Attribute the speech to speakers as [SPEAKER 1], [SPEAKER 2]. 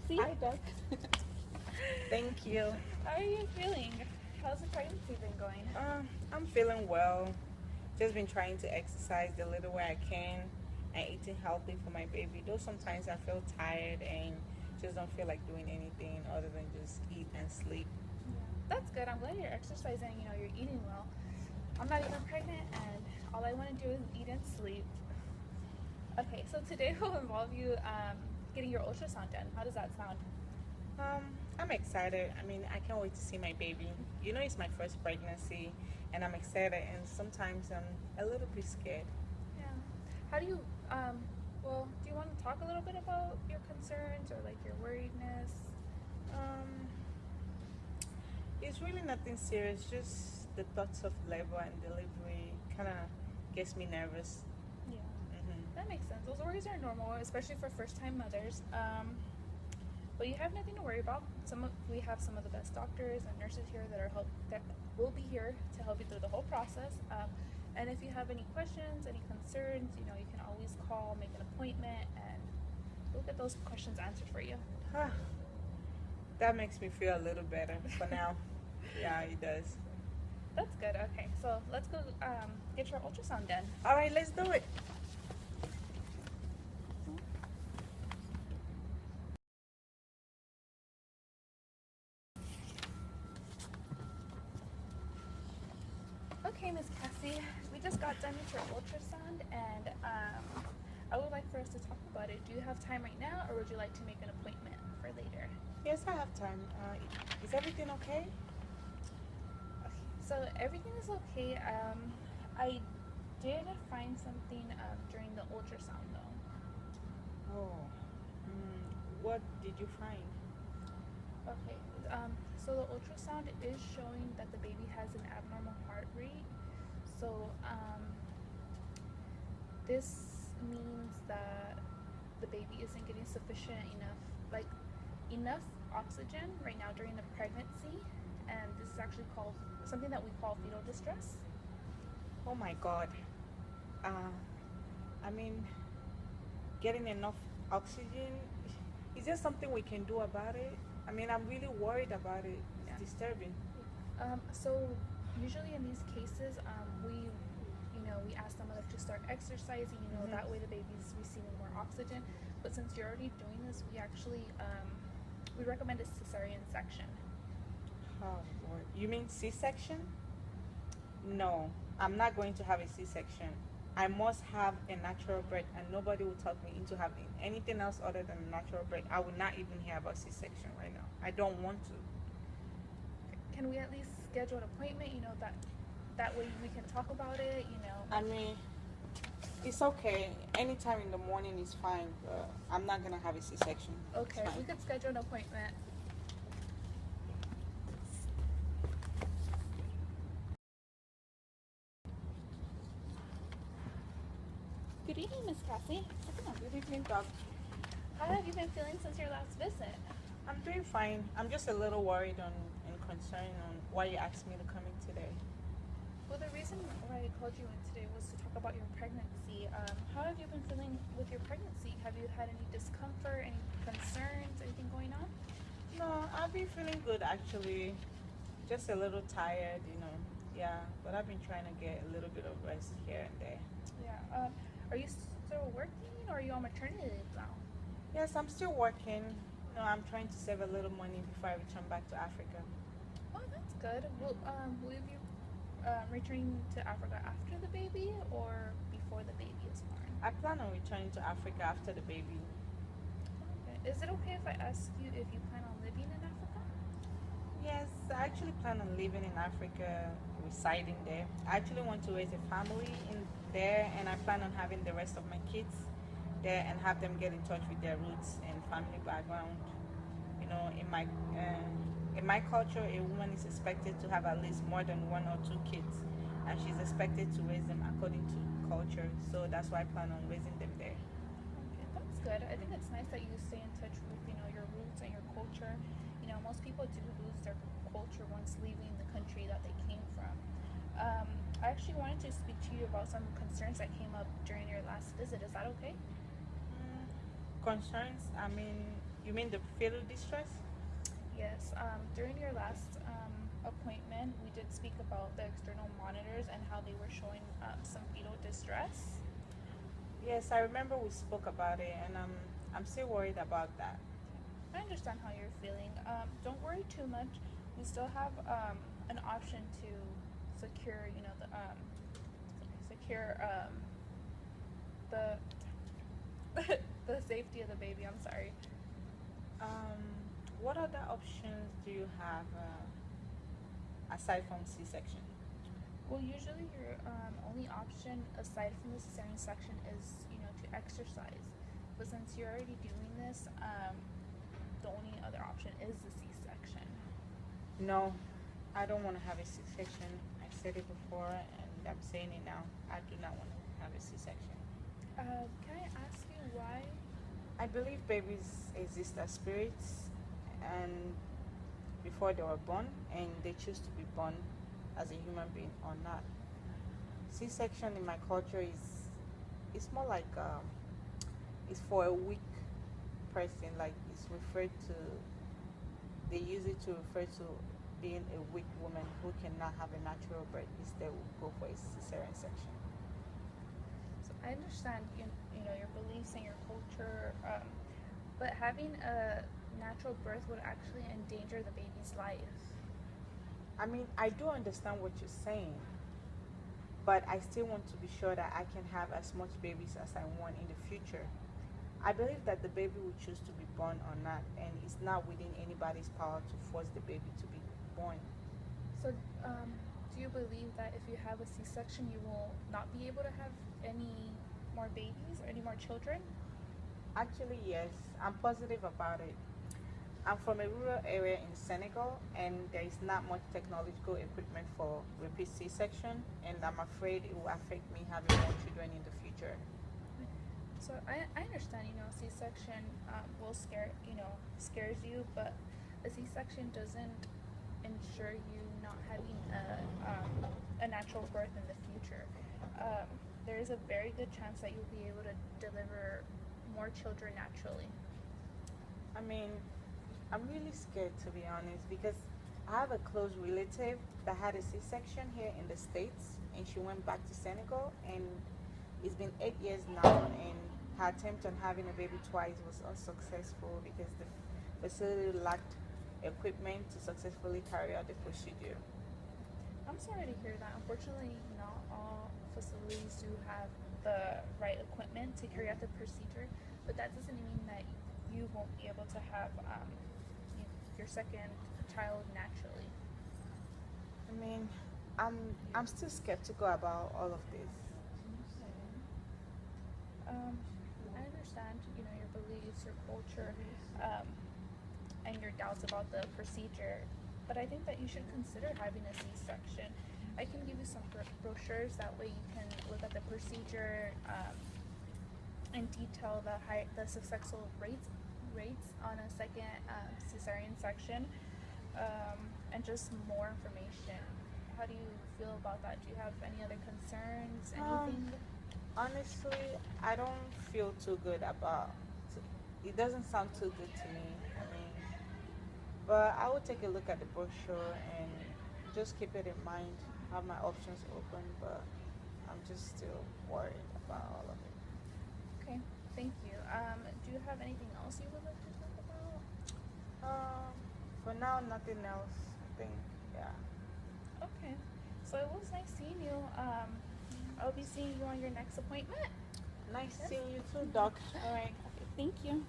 [SPEAKER 1] Cassie.
[SPEAKER 2] Hi, Doc. Thank you.
[SPEAKER 1] How are you feeling? How's the pregnancy been going?
[SPEAKER 2] I'm feeling well. Just been trying to exercise the little way I can and eating healthy for my baby. Though sometimes I feel tired and just don't feel like doing anything other than just eat and sleep.
[SPEAKER 1] Yeah, that's good. I'm glad you're exercising. You're eating well. I'm not even pregnant, and all I want to do is eat and sleep. Okay, so today will involve you getting your ultrasound done. How does that sound?
[SPEAKER 2] Um, I'm excited. I mean, I can't wait to see my baby. It's my first pregnancy, and I'm excited. And sometimes I'm a little bit scared.
[SPEAKER 1] Yeah. How do you do you want to talk a little bit about your concerns or like your worriedness?
[SPEAKER 2] Um, it's really nothing serious. Just the thoughts of labor and delivery kind of gets me nervous.
[SPEAKER 1] Yeah.
[SPEAKER 2] Hmm.
[SPEAKER 1] That makes sense. Those worries are normal, especially for first-time mothers. But you have nothing to worry about. We have some of the best doctors and nurses here that will be here to help you through the whole process. And if you have any questions, any concerns, you can always call, make an appointment, and we'll get those questions answered for you.
[SPEAKER 2] Ah, that makes me feel a little better for now. Yeah, it does.
[SPEAKER 1] That's good. Okay, so let's go get your ultrasound done.
[SPEAKER 2] All right, let's do it.
[SPEAKER 1] Okay, Miss Cassie, we just got done with your ultrasound, and I would like for us to talk about it. Do you have time right now, or would you like to make an appointment for later?
[SPEAKER 2] Yes, I have time. Is everything okay?
[SPEAKER 1] Okay, so everything is okay. I did find something during the ultrasound, though.
[SPEAKER 2] Oh, what did you find?
[SPEAKER 1] Okay, so the ultrasound is showing that the baby has an abnormal heart rate. So this means that the baby isn't getting sufficient enough oxygen right now during the pregnancy, and this is actually called something that we call fetal distress.
[SPEAKER 2] Oh my God. Uh, I mean, getting enough oxygen. Is there something we can do about it? I mean, I'm really worried about it.
[SPEAKER 1] Yeah.
[SPEAKER 2] It's disturbing.
[SPEAKER 1] So usually in these cases, we ask the mother to start exercising.
[SPEAKER 2] Mhm.
[SPEAKER 1] That way the baby's receiving more oxygen. But since you're already doing this, we recommend a cesarean section.
[SPEAKER 2] Oh Lord. You mean C-section? No, I'm not going to have a C-section. I must have a natural birth, and nobody will talk me into having anything else other than a natural birth. I would not even hear about C-section right now. I don't want to.
[SPEAKER 1] Can we at least schedule an appointment? That way we can talk about it.
[SPEAKER 2] I mean, it's okay. Anytime in the morning is fine. But I'm not gonna have a C-section. It's
[SPEAKER 1] Okay, we
[SPEAKER 2] fine.
[SPEAKER 1] could schedule an appointment. Good evening, Miss Cassie.
[SPEAKER 2] Good evening, doc.
[SPEAKER 1] How have you been feeling since your last visit?
[SPEAKER 2] I'm doing fine. I'm just a little worried and concerned on why you asked me to come in today.
[SPEAKER 1] Well, the reason why I called you in today was to talk about your pregnancy. How have you been feeling with your pregnancy? Have you had any discomfort, any concerns, anything going on?
[SPEAKER 2] No, I've been feeling good actually. Just a little tired. Yeah, but I've been trying to get a little bit of rest here and there.
[SPEAKER 1] Yeah. Are you still working, or are you on maternity leave now?
[SPEAKER 2] Yes, I'm still working. I'm trying to save a little money before I return back to Africa.
[SPEAKER 1] Oh, that's good. Will you be returning to Africa after the baby or before the baby is born?
[SPEAKER 2] I plan on returning to Africa after the baby.
[SPEAKER 1] Okay. Is it okay if I ask you if you plan on living in Africa?
[SPEAKER 2] Yes, I actually plan on living in Africa, residing there. I actually want to raise a family in there, and I plan on having the rest of my kids there and have them get in touch with their roots and family background. You know, in my culture, a woman is expected to have at least more than one or two kids, and she's expected to raise them according to culture. So that's why I plan on raising them there.
[SPEAKER 1] Okay, that's good. I think it's nice that you stay in touch with your roots and your culture. Most people do lose their culture once leaving the country that they came from. I actually wanted to speak to you about some concerns that came up during your last visit. Is that okay?
[SPEAKER 2] Mm, concerns? I mean, You mean the fetal distress?
[SPEAKER 1] Yes. During your last appointment, we did speak about the external monitors and how they were showing some fetal distress.
[SPEAKER 2] Yes, I remember we spoke about it, and I'm still worried about that.
[SPEAKER 1] I understand how you're feeling. Don't worry too much. We still have an option to secure, secure the the safety of the baby. I'm sorry.
[SPEAKER 2] Um, what other options do you have aside from C-section?
[SPEAKER 1] Well, usually your only option aside from the cesarean section is, to exercise. But since you're already doing this, the only other option is the C-section.
[SPEAKER 2] No, I don't want to have a C-section. I said it before, and I'm saying it now. I do not want to have a C-section.
[SPEAKER 1] Can I ask you why?
[SPEAKER 2] I believe babies exist as spirits, and before they were born, and they choose to be born as a human being or not. C-section in my culture is it's more like it's for a weak person. Like it's referred to. They use it to refer to being a weak woman who cannot have a natural birth. Instead, will go for a cesarean section.
[SPEAKER 1] So I understand, your beliefs and your culture, but having a natural birth would actually endanger the baby's life.
[SPEAKER 2] I mean, I do understand what you're saying, but I still want to be sure that I can have as much babies as I want in the future. I believe that the baby will choose to be born or not, and it's not within anybody's power to force the baby to be born.
[SPEAKER 1] So, do you believe that if you have a C-section, you will not be able to have any more babies or any more children?
[SPEAKER 2] Actually, yes, I'm positive about it. I'm from a rural area in Senegal, and there is not much technological equipment for repeat C-section, and I'm afraid it will affect me having more children in the future.
[SPEAKER 1] So I understand, C-section will scares you, but a C-section doesn't ensure you not having a natural birth in the future. There is a very good chance that you'll be able to deliver more children naturally.
[SPEAKER 2] I mean, I'm really scared to be honest because I have a close relative that had a C-section here in the States, and she went back to Senegal, and it's been 8 years now, and her attempt on having a baby twice was unsuccessful because the facility lacked equipment to successfully carry out the procedure.
[SPEAKER 1] I'm sorry to hear that. Unfortunately, not all facilities do have the right equipment to carry out the procedure, but that doesn't mean that you won't be able to have your second child naturally.
[SPEAKER 2] I mean, I'm still skeptical about all of this.
[SPEAKER 1] I understand, your beliefs, your culture, and your doubts about the procedure, but I think that you should consider having a C-section. I can give you some brochures. That way, you can look at the procedure and detail the successful rates on a second cesarean section, and just more information. How do you feel about that? Do you have any other concerns? Anything?
[SPEAKER 2] Honestly, I don't feel too good about it. Doesn't sound too good to me. I mean, but I will take a look at the brochure and just keep it in mind, have my options open, but I'm just still worried about all of it.
[SPEAKER 1] Okay, thank you. Do you have anything else you would like to talk about?
[SPEAKER 2] For now, nothing else. I think, yeah.
[SPEAKER 1] Okay, so it was nice seeing you. I'll be seeing you on your next appointment.
[SPEAKER 2] Nice seeing you too, Doc.
[SPEAKER 1] All right. Okay, thank you.